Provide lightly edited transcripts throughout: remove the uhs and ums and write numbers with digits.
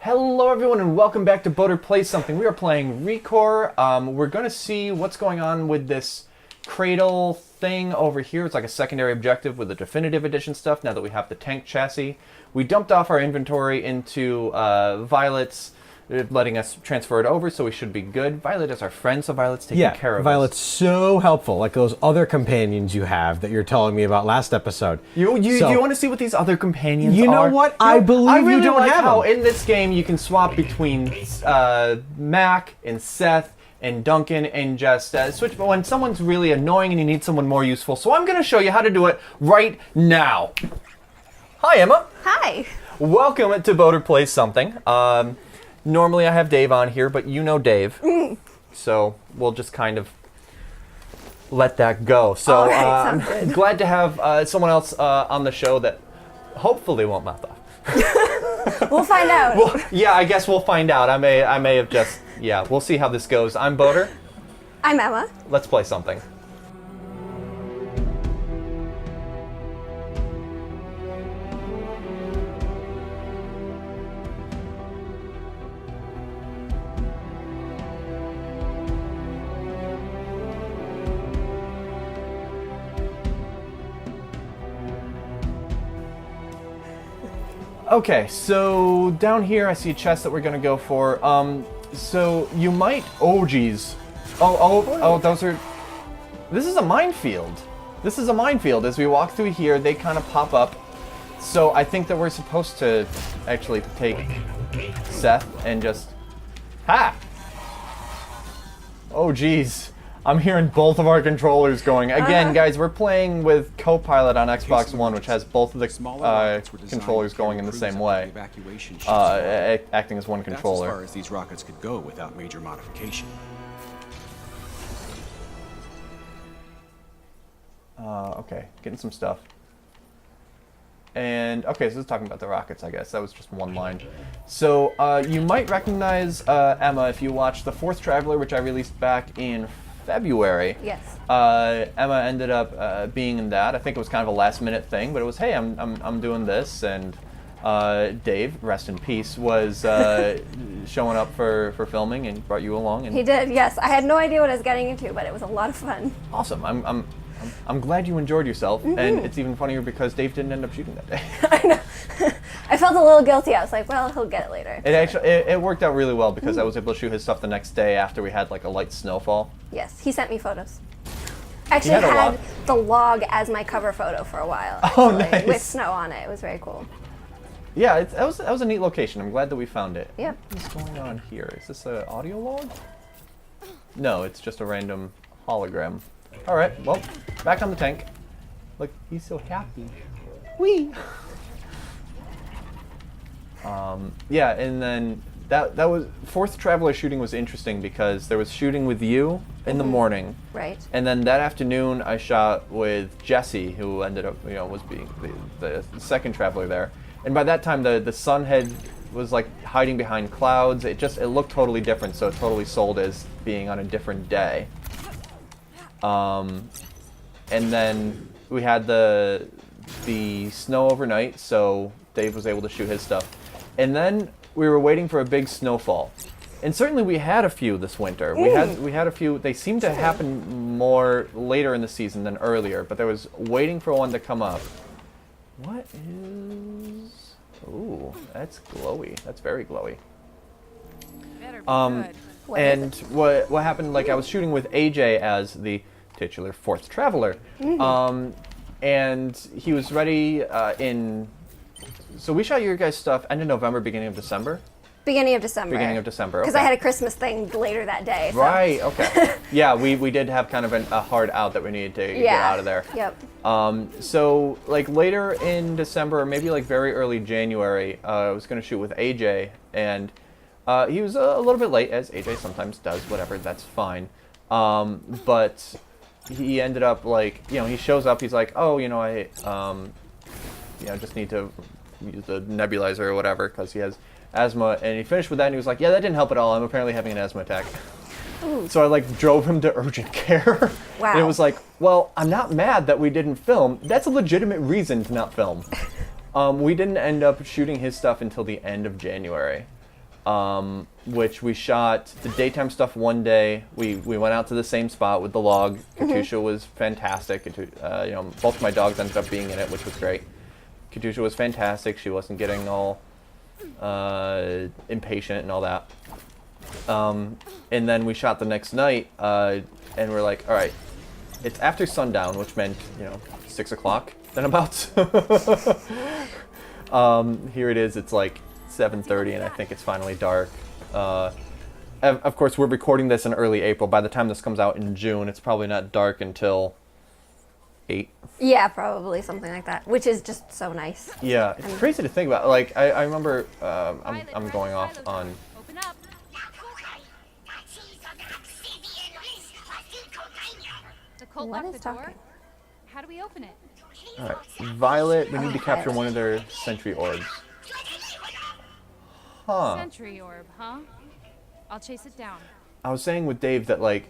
Hello everyone and welcome back to Boater Plays Something. We are playing ReCore. We're going to see what's going on with this cradle thing over here. It's like a secondary objective with the definitive edition stuff now that we have the tank chassis. We dumped off our inventory into Violet's, letting us transfer it over, so we should be good. Violet is our friend, so Violet's taking care of us. Violet's so helpful, like those other companions you have that you're telling me about last episode. You want to see what these other companions are? You know what? I believe you don't have how them. in this game you can swap between Mac and Seth and Duncan and just switch, but when someone's really annoying and you need someone more useful. So I'm going to show you how to do it right now. Hi, Emma. Hi. Welcome to Boater Plays Something. Normally I have Dave on here, but you know Dave. So we'll just kind of let that go. So All right, sounds good. glad to have someone else on the show that hopefully won't mouth off. We'll find out. Well, yeah, I guess we'll find out. I may have just, yeah, we'll see how this goes. I'm Boater. I'm Emma. Let's play something. Okay, so down here I see a chest that we're gonna go for. So you might. Oh, geez. Oh, those are. This is a minefield. This is a minefield. As we walk through here, they kind of pop up. So I think that we're supposed to actually take Seth and just. Ha! Oh, geez. I'm hearing both of our controllers going. Again, guys, we're playing with Copilot on Xbox One, which has both of the controllers going in the same way, acting as one controller. That's as far as these rockets could go without major modification. Okay, getting some stuff. And, okay, so this is talking about the rockets, I guess. That was just one line. So, you might recognize Emma if you watched The Fourth Traveler, which I released back in February. Yes. Emma ended up being in that. I think it was kind of a last-minute thing, but it was, hey, I'm doing this, and Dave, rest in peace, was showing up for filming and brought you along. And He did, yes. I had no idea what I was getting into, but it was a lot of fun. awesome. I'm glad you enjoyed yourself, and it's even funnier because Dave didn't end up shooting that day. I know. I felt a little guilty. I was like, well, he'll get it later. It actually it worked out really well because I was able to shoot his stuff the next day after we had like a light snowfall. Yes, he sent me photos. Actually, had a had log? the log as my cover photo for a while. Oh, actually, nice. With snow on it. It was very cool. Yeah, that was a neat location. I'm glad that we found it. Yeah. What's going on here? Is this an audio log? No, it's just a random hologram. All right, well, back on the tank. Look, he's so happy. Whee! Yeah, and then that was Fourth Traveler shooting was interesting because there was shooting with you in the morning, Right. and then that afternoon I shot with Jesse, who ended up was being the second Traveler there. And by that time the sun was like hiding behind clouds. It looked totally different, so it totally sold as being on a different day. And then we had the snow overnight, so Dave was able to shoot his stuff. And then we were waiting for a big snowfall. And certainly we had a few this winter. We had a few. They seemed to happen more later in the season than earlier, but there was waiting for one to come up. What is... Ooh, that's glowy. That's very glowy. What is And what happened, like I was shooting with AJ as the titular Fourth Traveler. And he was ready so we shot your guys' stuff end of November, beginning of December? Beginning of December. Beginning of December, Because okay. I had a Christmas thing later that day. So. Right, okay. Yeah, we did have kind of a hard out that we needed to get out of there. Yep. So like later in December, or maybe like very early January, I was going to shoot with AJ, and he was a little bit late, as AJ sometimes does, whatever, that's fine. But he ended up like, he shows up, he's like, oh, I just need to use the nebulizer or whatever because he has asthma, and he finished with that and he was like, yeah, that didn't help at all, I'm apparently having an asthma attack. Ooh. So I like drove him to urgent care. Wow. And it was like, well, I'm not mad that we didn't film. That's a legitimate reason to not film. We didn't end up shooting his stuff until the end of January. which we shot the daytime stuff one day. We went out to the same spot with the log. Katusha was fantastic. Both my dogs ended up being in it, which was great. Katusha was fantastic. She wasn't getting all impatient and all that. And then we shot the next night, and we're like, all right, it's after sundown, which meant 6 o'clock then about. Here it is. It's like 7:30, and I think it's finally dark. Of course, we're recording this in early April. By the time this comes out in June, it's probably not dark until 8. Yeah, probably something like that, which is just so nice. Yeah, it's crazy to think about. Like, I remember I'm going off on. Open up. The Colt What locked is the door. talking? How do we open it? All right, Violet. We need to capture one of their sentry orbs. Huh. Sentry orb, huh? I'll chase it down. I was saying with Dave that like,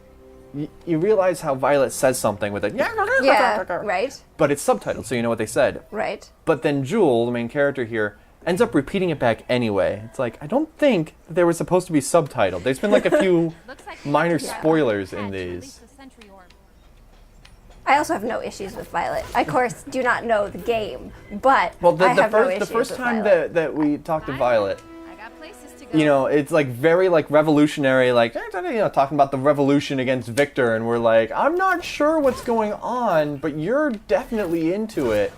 you realize how Violet says something with it. Yeah, right, But it's subtitled, so you know what they said. right. But then Jewel, the main character here, ends up repeating it back anyway. It's like, I don't think that they were supposed to be subtitled. There's been like a few Looks like minor Yeah. spoilers in Hatch released these. the sentry orb. I also have no issues with Violet. I, of course, do not know the game, but Well, I have no the issues first with time Violet. that we talked to Violet, I got places to go. it's like very like revolutionary, like talking about the revolution against Victor, and we're like, I'm not sure what's going on, but you're definitely into it.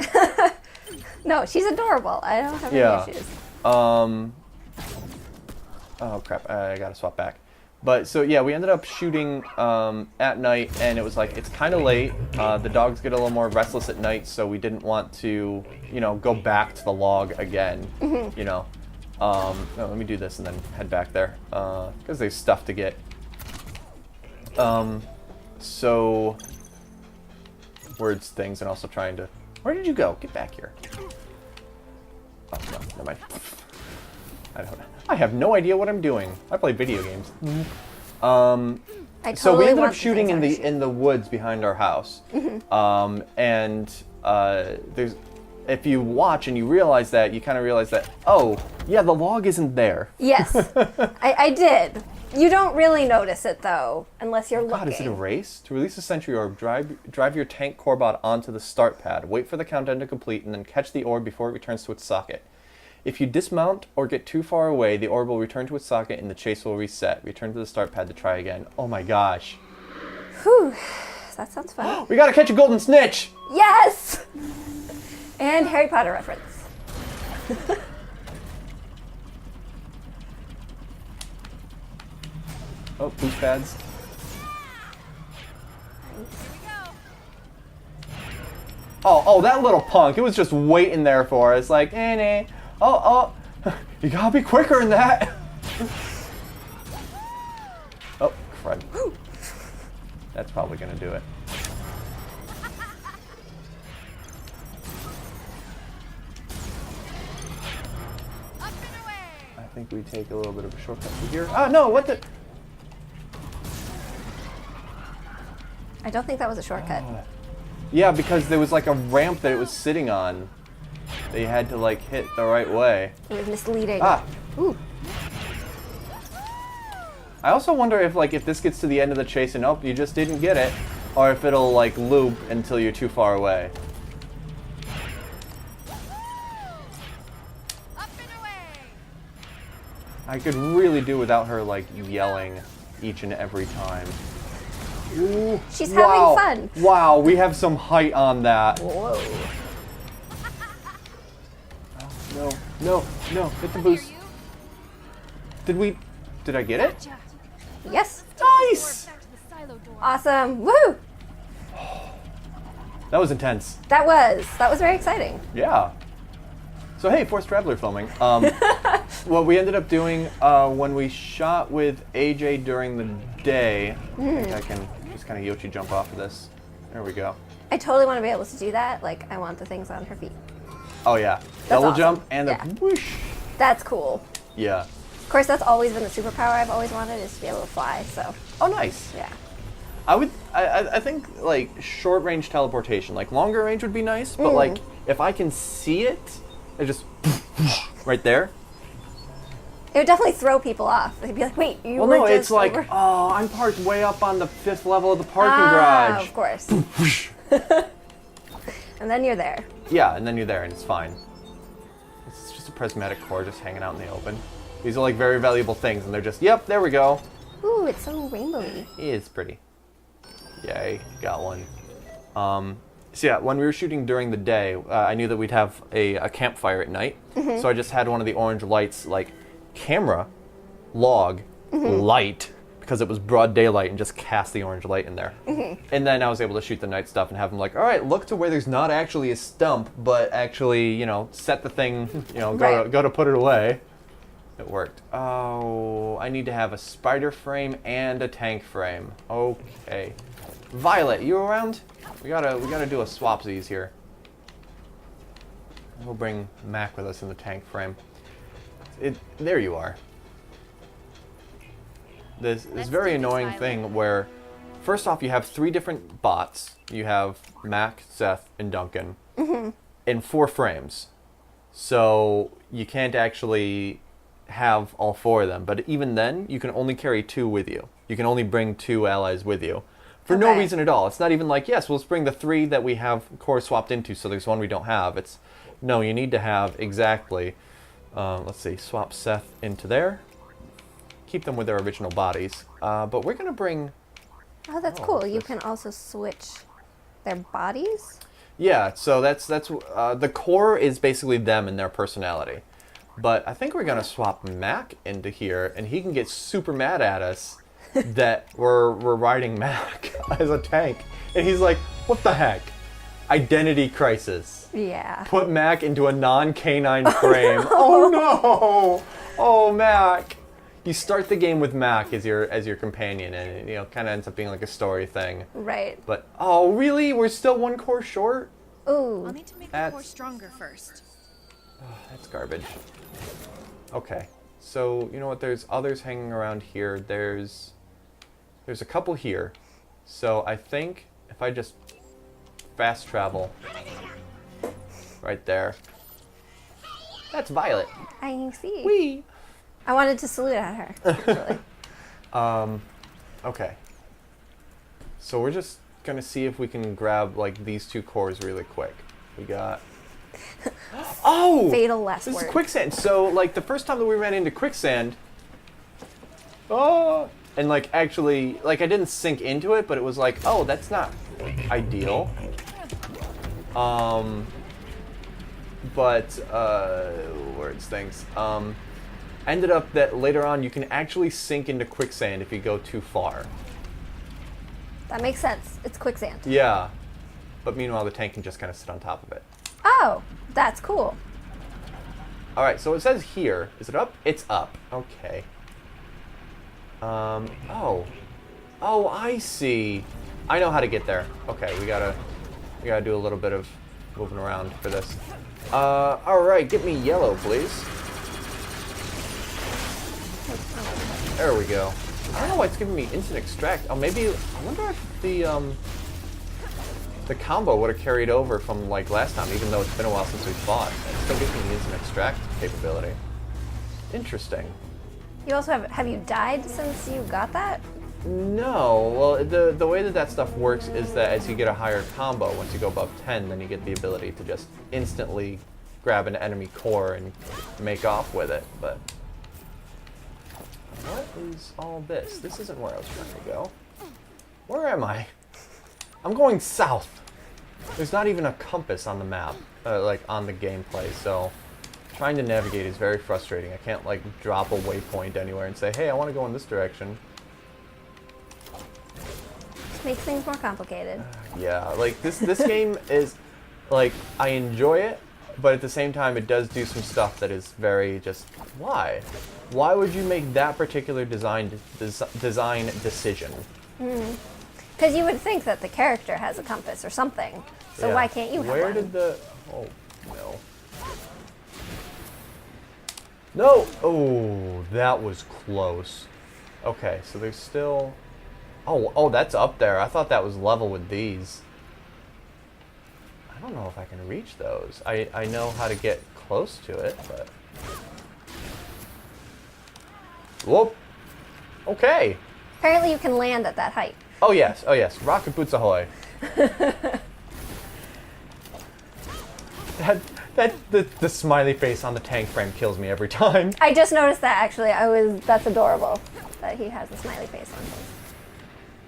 No, she's adorable. I don't have Yeah. any issues. Oh crap! I gotta swap back. But so yeah, we ended up shooting at night, and it was like it's kind of late. The dogs get a little more restless at night, so we didn't want to, go back to the log again. No, let me do this and then head back there because there's stuff to get. So words, things, and also trying to. Where did you go? Get back here. Oh no, never mind. I don't know. I have no idea what I'm doing. I play video games. I So we totally ended want up shooting the in things the woods behind our house. There's, if you watch and you realize that, you kind of realize that, oh yeah, the log isn't there. Yes, I did. You don't really notice it though, unless you're looking. God, is it a race? To release the sentry orb, drive your tank corebot onto the start pad. Wait for the countdown to complete, and then catch the orb before it returns to its socket. If you dismount or get too far away, the orb will return to its socket and the chase will reset. Return to the start pad to try again. Oh my gosh. Whew, that sounds fun. We gotta catch a golden snitch! Yes! And Harry Potter reference. Oh, boost pads. Oh, that little punk. It was just waiting there for us. Like, eh. Oh, you gotta be quicker than that. Oh, crud. That's probably gonna do it. Up and away. I think we take a little bit of a shortcut through here. Ah, no, what the? I don't think that was a shortcut. Yeah, because there was like a ramp that it was sitting on. They had to like hit the right way. It was misleading. Ah. Ooh. I also wonder if this gets to the end of the chase and nope, you just didn't get it, or if it'll like loop until you're too far away. Up and away. I could really do without her like yelling each and every time. Ooh, She's wow. having fun. Wow, we have some height on that. Whoa. No, hit the boost. Did I get it? Gotcha. Yes. Nice! Back to the silo door. Awesome. Woo! That was intense. That was very exciting. Yeah. So hey, Forced Traveler filming. What we ended up doing when we shot with AJ during the day, I think I can just kind of Yoshi jump off of this. There we go. I totally want to be able to do that. Like, I want the things on her feet. Oh yeah, double awesome. jump and Yeah. a whoosh. That's cool. Yeah. Of course, that's always been the superpower I've always wanted, is to be able to fly. So, Oh nice. yeah. I think like short range teleportation, like longer range would be nice, but like if I can see it, it just right there. It would definitely throw people off. They'd be like, wait, you Well, were no, just it's like, over. oh, I'm parked way up on the 5th level of the parking garage. Of course. And then you're there. Yeah, and then you're there and it's fine. It's just a prismatic core just hanging out in the open. These are like very valuable things and they're just, yep, there we go. Ooh, it's so rainbowy. It is pretty. Yay, got one. So yeah, when we were shooting during the day, I knew that we'd have a campfire at night. So I just had one of the orange lights, like camera, log, light, because it was broad daylight, and just cast the orange light in there. And then I was able to shoot the night stuff and have them like, all right, look to where there's not actually a stump, but actually, you know, set the thing, you know, go to put it away. It worked. Oh, I need to have a spider frame and a tank frame. Okay. Violet, you around? We gotta do a swapsies here. We'll bring Mac with us in the tank frame. There you are. This very annoying thing where, first off, you have 3 different bots. You have Mac, Seth, and Duncan in 4 frames. So you can't actually have all 4 of them. But even then, you can only carry 2 with you. You can only bring 2 allies with you. For no reason at all. It's not even like, yes, we'll bring the 3 that we have core swapped into, so there's one we don't have. It's, no, you need to have exactly, let's see, swap Seth into there. Keep them with their original bodies. But we're going to bring... Oh, that's cool. You can also switch their bodies? Yeah, so that's the core is basically them and their personality. But I think we're going to swap Mac into here, and he can get super mad at us that we're riding Mac as a tank. And he's like, what the heck? Identity crisis. Yeah. Put Mac into a non-canine frame. Oh no! Oh, Mac. You start the game with Mac as your companion, and it, you know, kind of ends up being like a story thing. Right. But oh, really? We're still 1 core short? Ooh. I'll need to make the core stronger first. That's garbage. Okay. So, you know what? There's others hanging around here. There's a couple here. So I think if I just fast travel right there. That's Violet. I see. Whee! I wanted to salute at her, actually. Okay. So we're just gonna see if we can grab like these 2 cores really quick. We got... Oh! Fatal last This word. is quicksand. So like the first time that we ran into quicksand... Oh! And like actually, like I didn't sink into it, but it was like, oh, that's not ideal. Words, things. Ended up that later on you can actually sink into quicksand if you go too far. That makes sense. It's quicksand. Yeah. But meanwhile, the tank can just kind of sit on top of it. Oh, that's cool. All right, so it says here. Is it up? It's up. Okay. Oh, I see. I know how to get there. Okay, we gotta do a little bit of moving around for this. All right, get me yellow, please. There we go. I don't know why it's giving me instant extract. Oh, maybe, I wonder if the combo would have carried over from like last time, even though it's been a while since we fought. It still gives me the instant extract capability. Interesting. You also have you died since you got that? No, well, the way that stuff works is that as you get a higher combo, once you go above 10, then you get the ability to just instantly grab an enemy core and make off with it, but... What is all this? This isn't where I was trying to go. Where am I? I'm going south. There's not even a compass on the map, like on the gameplay, so trying to navigate is very frustrating. I can't like drop a waypoint anywhere and say, hey, I want to go in this direction. Just makes things more complicated. Yeah, like this game is, like, I enjoy it, but at the same time it does do some stuff that is very just, why? Why would you make that particular design decision? Because you would think that the character has a compass or something. So Yeah. why can't you have Where one? did the... Oh, no. No! Oh, that was close. Okay, so there's still... Oh, that's up there. I thought that was level with these. I don't know if I can reach those. I know how to get close to it, but... Whoop. Okay. Apparently you can land at that height. Oh yes, rocket boots ahoy. The smiley face on the tank frame kills me every time. I just noticed that actually. That's adorable that he has a smiley face on his,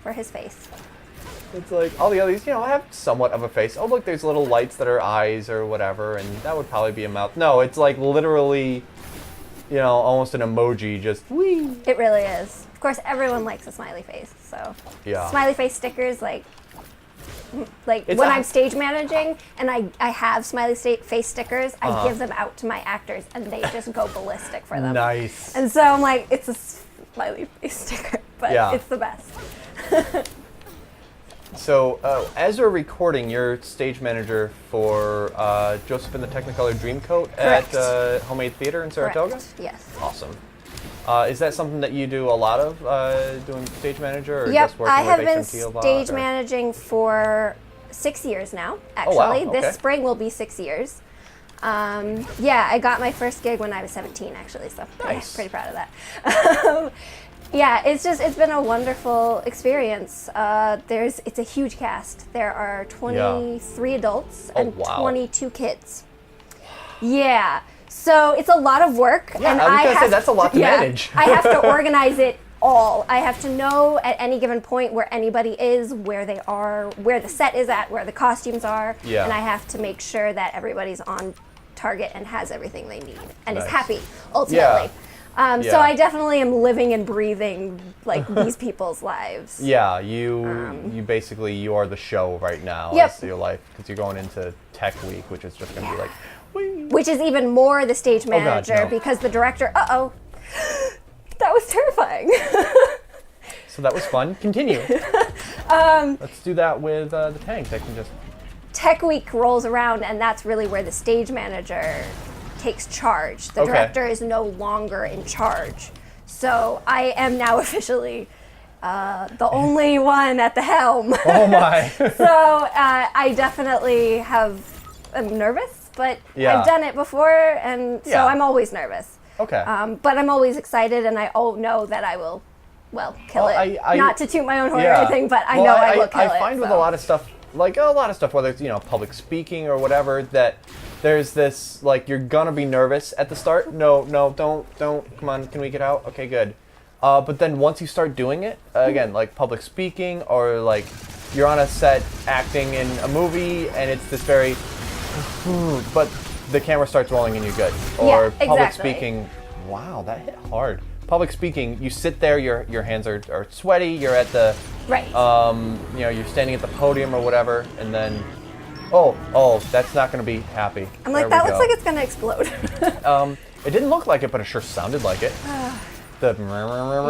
for his face. It's like all the others, have somewhat of a face. Oh look, there's little lights that are eyes or whatever, and that would probably be a mouth. No, it's like literally, almost an emoji, just whee. It really is. Of course, everyone likes a smiley face, so Yeah. smiley face stickers, like It's when a- I'm stage managing and I have smiley face stickers, I give them out to my actors and they just go ballistic for them. Nice. And so I'm like, it's a smiley face sticker, but Yeah. it's the best. So, as we're recording, you're stage manager for Joseph and the Technicolor Dreamcoat Correct. at Homemade Theater in Saratoga? Correct. Yes. Awesome. Is that something that you do a lot of, doing stage manager, or Yep, just working I have with been HMT a lot? stage or- managing for 6 years now, actually. Oh, wow, okay. This spring will be 6 years. Yeah, I got my first gig when I was 17, actually, so Nice. I'm pretty proud of that. Yeah, it's been a wonderful experience. It's a huge cast. There are 23 adults Oh, and wow. 22 kids. Yeah, so it's a lot of work. Yeah, and I was gonna say, have that's a lot to manage. I have to organize it all. I have to know at any given point where anybody is, where they are, where the set is at, where the costumes are, Yeah. and I have to make sure that everybody's on target and has everything they need and is Nice. happy ultimately. Yeah. So I definitely am living and breathing like these people's lives. Yeah, you basically, you are the show right now. Yep. As your life, because you're going into Tech Week, which is just going to be like, whee. Which is even more the stage God, manager no. because the director, that was terrifying. So that was fun. Continue. Let's do that with the tank. That can just. Tech Week rolls around, and that's really where the stage manager takes charge. The Okay. director is no longer in charge. So I am now officially the only one at the helm. Oh my. So I definitely am nervous, but Yeah. I've done it before, and so Yeah. I'm always nervous. Okay. But I'm always excited, and I know that I will, kill Well, it. I- Not to toot my own horn Yeah. or anything, but I Well, know I will kill it. I find with so. a lot of stuff, whether it's public speaking or whatever, that there's this you're gonna be nervous at the start. No, don't. Come on, can we get out? Okay, good. But then once you start doing it, again, like public speaking or you're on a set acting in a movie and it's this very, but the camera starts rolling and you're good. Or Yeah, public exactly. speaking, wow, that hit hard. Public speaking, you sit there, your hands are sweaty, you're at the, Right. you're standing at the podium or whatever, and then, oh, that's not going to be happy. I'm like, There that we looks go. like it's gonna explode. It didn't look like it, but it sure sounded like it. The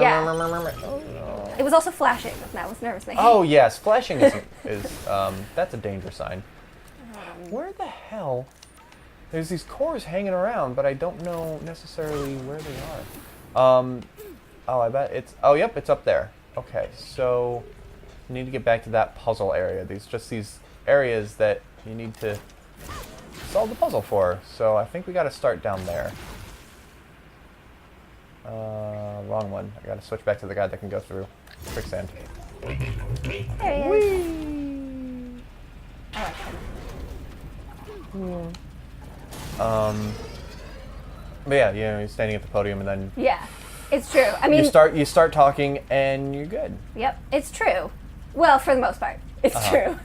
Yeah. It was also flashing. That was nervous making. Oh yes, flashing is that's a danger sign. Where the hell? There's these cores hanging around, but I don't know necessarily where they are. I bet it's. Oh, yep, it's up there. Okay, so you need to get back to that puzzle area. These areas that you need to solve the puzzle for. So I think we got to start down there. Wrong one. I got to switch back to the guy that can go through quicksand. There he is. I like him. But yeah, you're standing at the podium and then Yeah, it's true. I mean, you start talking and you're good. yep, it's true. Well, for the most part, it's Uh-huh. true.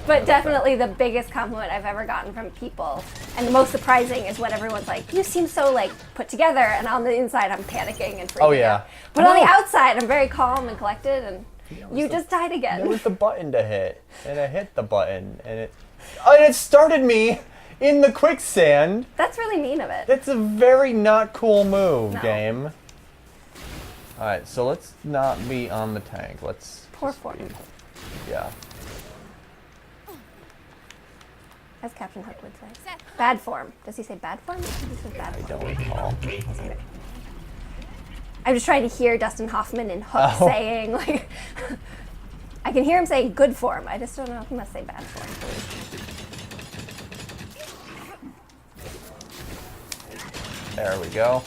But definitely the biggest compliment I've ever gotten from people, and the most surprising, is when everyone's like, "You seem so put together," and on the inside I'm panicking and freaking Oh, yeah. out. But on the No. outside I'm very calm and collected, and you just died There again. was the button to hit, and I hit the button, and it started me in the quicksand. That's really mean of it. That's a very not cool move, No. game. All right, so let's not be on the tank. Let's Poor just form. be- Yeah. As Captain Hook would say. Bad form. Does he say bad form? He says bad I form. don't recall. Okay. I'm just trying to hear Dustin Hoffman and Hook Oh. saying, I can hear him saying good form. I just don't know if he must say bad form. There we go.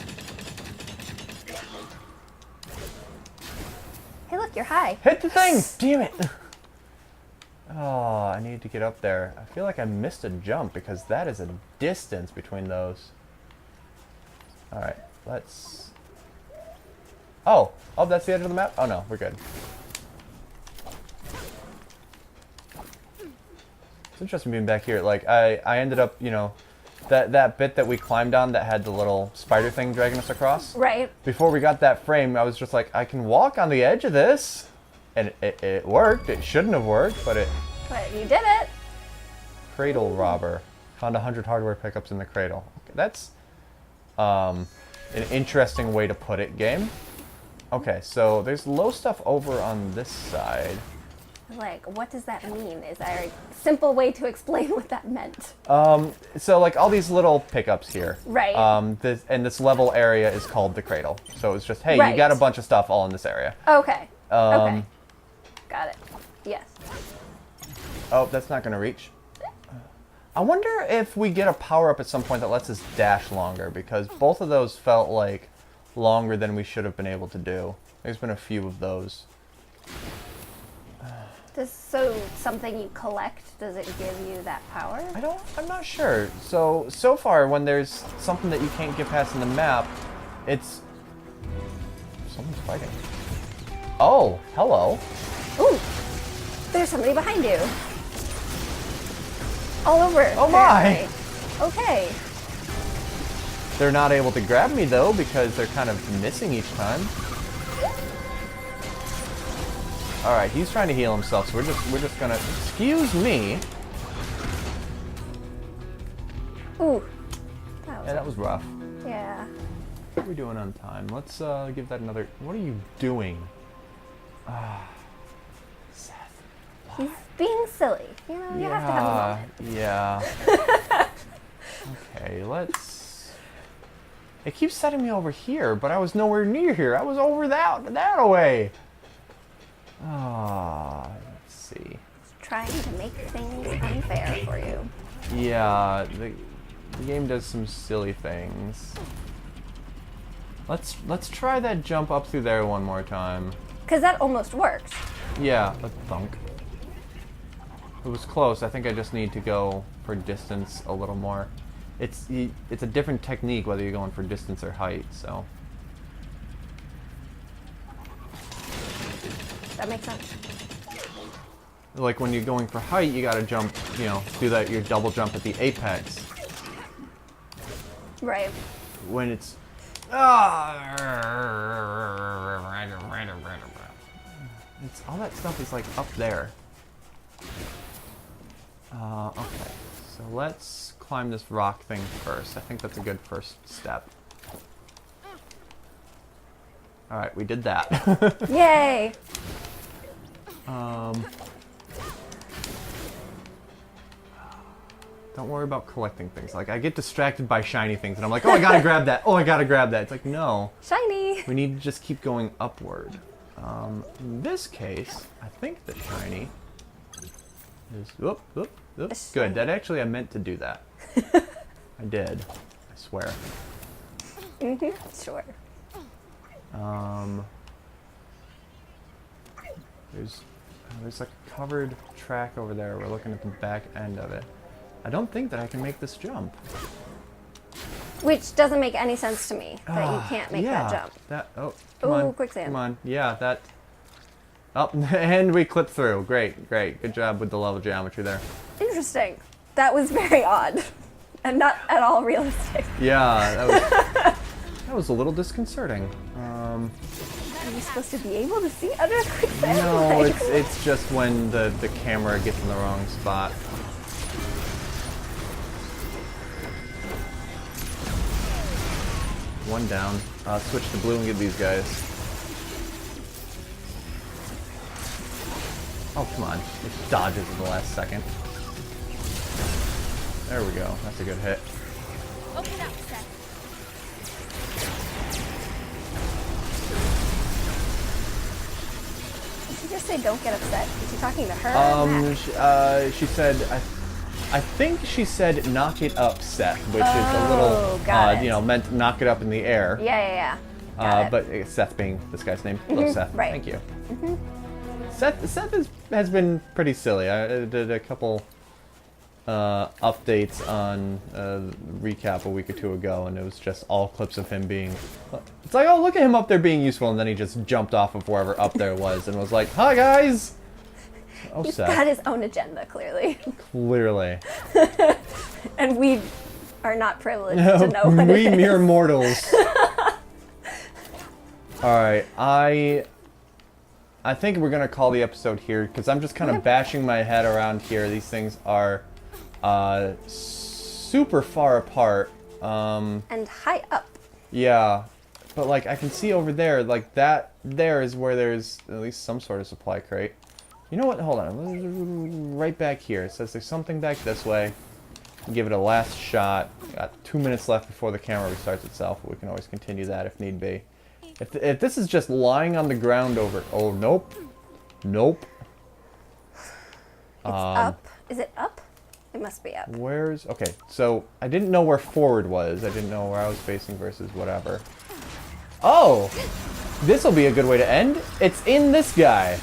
You're high. Hit the thing! Damn it! Oh, I need to get up there. I feel like I missed a jump because that is a distance between those. Alright, let's... Oh, that's the edge of the map? Oh no, we're good. It's interesting being back here. Like, I ended up, you know, that bit that we climbed on that had the little spider thing dragging us across. Right. Before we got that frame, I was just like, I can walk on the edge of this. And it worked. It shouldn't have worked, but it... But you did it. Cradle robber. Found 100 hardware pickups in the cradle. Okay, that's an interesting way to put it, game. Okay, so there's low stuff over on this side. Like, what does that mean? Is there a simple way to explain what that meant? So like all these little pickups here. Right. This level area is called the cradle. So it's just, hey, Right. you got a bunch of stuff all in this area. Okay. Okay. Got it. Yes. Oh, that's not going to reach. I wonder if we get a power-up at some point that lets us dash longer, because both of those felt like longer than we should have been able to do. There's been a few of those. So something you collect, does it give you that power? I'm not sure. So far, when there's something that you can't get past in the map, it's... Someone's fighting. Oh, hello. Ooh, there's somebody behind you. All over. Oh my! Okay. They're not able to grab me though because they're kind of missing each time. All right, he's trying to heal himself, so we're just gonna... Excuse me. Ooh. Yeah, that was rough. Yeah. What are we doing on time? Let's give that another... What are you doing? Seth. He's being silly. You know, you have to have a moment. Yeah. Okay, let's... It keeps setting me over here, but I was nowhere near here. I was over that away. Let's see. Trying to make things unfair for you. Yeah, the game does some silly things. Let's try that jump up through there one more time. Because that almost worked. Yeah, a thunk. It was close. I think I just need to go for distance a little more. It's a different technique whether you're going for distance or height, so. That makes sense. Like when you're going for height, you gotta jump, you know, do your double jump at the apex. Right. When it's... It's, all that stuff is like up there. Okay, so let's climb this rock thing first. I think that's a good first step. Alright, we did that. Yay! Don't worry about collecting things. Like, I get distracted by shiny things, and I'm like, oh, I gotta grab that. Oh, I gotta grab that. It's like, no. Shiny! We need to just keep going upward. In this case, I think the shiny is... Whoop, whoop, whoop. Good. That actually, I meant to do that. I did. I swear. Sure. There's a covered track over there. We're looking at the back end of it. I don't think that I can make this jump. Which doesn't make any sense to me, that you can't make that jump. Come Ooh, on. quicksand. Come on. Yeah, that... Oh, and we clipped through. Great, great. Good job with the level geometry there. Interesting. That was very odd. And not at all realistic. Yeah, that was a little disconcerting. Are you supposed to be able to see under the quicksand? No, it's just when the camera gets in the wrong spot. One down. Switch to blue and get these guys. Oh, come on. It dodges at the last second. There we go. That's a good hit. Open up, Seth. Did she just say don't get upset? Is she talking to her? or Matt? She said, I think she said knock it up, Seth, which is a Oh, little, got it. you know, meant knock it up in the air. Yeah. Got it. But Seth being this guy's name. Hello, Seth. right. Thank you. Seth has been pretty silly. I did a couple updates on recap a week or two ago, and it was just all clips of him being. It's like, oh, look at him up there being useful, and then he just jumped off of wherever up there was and was like, "Hi guys." Oh, He's Seth. got his own agenda, clearly. Clearly. And we are not privileged to know what We it is. mere mortals. Alright, I think we're gonna call the episode here because I'm just kind of bashing my head around here. These things are super far apart. And high up. Yeah, but like I can see over there, like that there is where there's at least some sort of supply crate. You know what? Hold on. Right back here. It says there's something back this way. Give it a last shot. Got 2 minutes left before the camera restarts itself. But we can always continue that if need be. If this is just lying on the ground over... Oh, nope. Nope. It's up. Is it up? It must be up. Where's... Okay, so I didn't know where forward was. I didn't know where I was facing versus whatever. Oh! This'll be a good way to end. It's in this guy.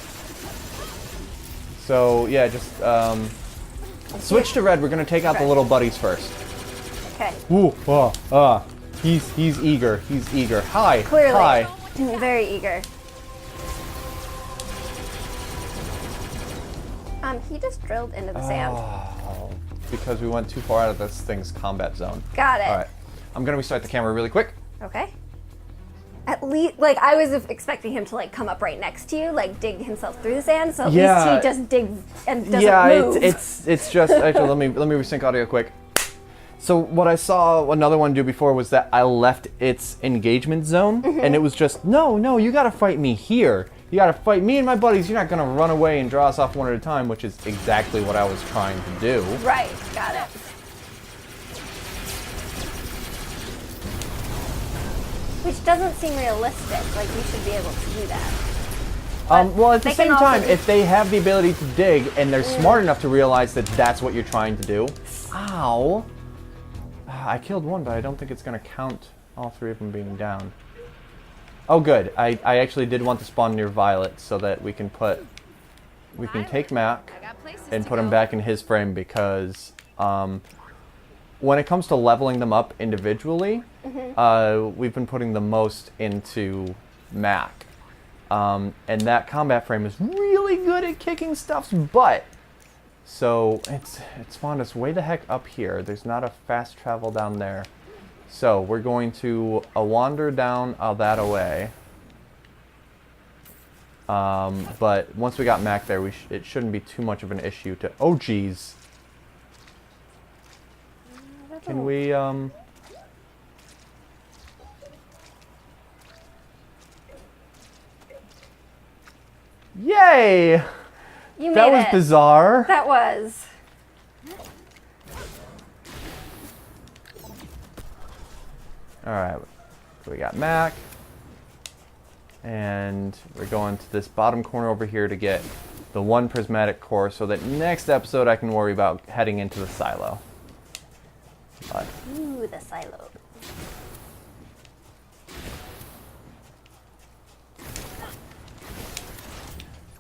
So, yeah, just, switch to red. We're gonna take out the little buddies first. Okay. Ooh, he's eager. He's eager. Hi. Clearly. Hi. Very eager. He just drilled into the sand. Oh, because we went too far out of this thing's combat zone. Got it. All right. I'm gonna restart the camera really quick. Okay. At least, like, I was expecting him to, like, come up right next to you, like, dig himself through the sand, so at least he just digs and doesn't move. It's just actually let me resync audio quick. So what I saw another one do before was that I left its engagement zone, and it was just no, you gotta fight me here. You gotta fight me and my buddies. You're not gonna run away and draw us off one at a time, which is exactly what I was trying to do. Right, got it. Which doesn't seem realistic. Like, you should be able to do that. Well, at the They same can also time, do- if they have the ability to dig and they're smart enough to realize that that's what you're trying to do. Ow. I killed one, but I don't think it's going to count all three of them being down. Oh, good. I actually did want to spawn near Violet so that we can take Mac I got places and to put him go. back in his frame because when it comes to leveling them up individually, we've been putting the most into Mac. And that combat frame is really good at kicking stuff's butt. So it's spawned us way the heck up here. There's not a fast travel down there. So we're going to wander down that away. But once we got Mac there, it shouldn't be too much of an issue to... Oh, geez. Can we, Yay! You made That was it. bizarre. That was. Alright, we got Mac. And we're going to this bottom corner over here to get the one prismatic core so that next episode I can worry about heading into the silo. But Ooh, the silo.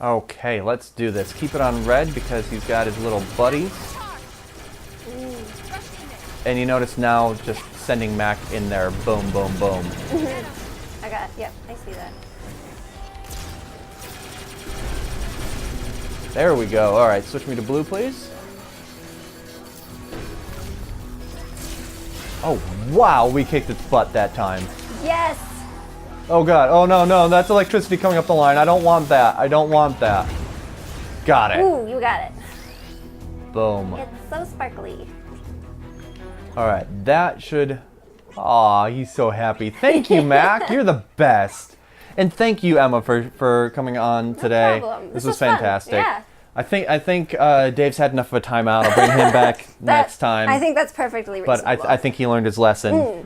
okay, let's do this. Keep it on red because he's got his little buddies. And you notice now just sending Mac in there. Boom, boom, boom. I got, yep, I see that. There we go. All right, switch me to blue, please. Oh, wow, we kicked its butt that time. Yes! Oh, God. Oh, no, no, that's electricity coming up the line. I don't want that. I don't want that. Got it. Ooh, you got it. Boom. It's so sparkly. All right, that should... Aw, he's so happy. Thank you, Mac. You're the best. And thank you, Emma, for coming on today. problem. This This was was fun. fantastic. Yeah. I think Dave's had enough of a timeout. I'll bring him back next time. I think that's perfectly But reasonable. I think he learned his lesson.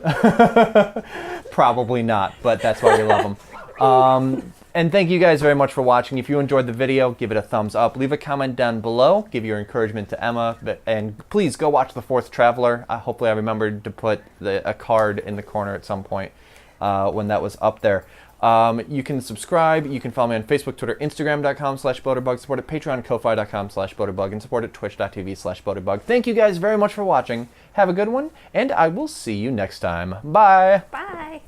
Probably not, but that's why we love him. And thank you guys very much for watching. If you enjoyed the video, give it a thumbs up. Leave a comment down below. Give your encouragement to Emma. And please go watch The Fourth Traveler. Hopefully I remembered to put a card in the corner at some point. when that was up there. You can subscribe. You can follow me on Facebook, Twitter, Instagram.com/Boaterbug. Support at Patreon, Ko-Fi.com/Boaterbug, and support at Twitch.tv/Boaterbug. Thank you guys very much for watching. Have a good one, and I will see you next time. Bye. Bye.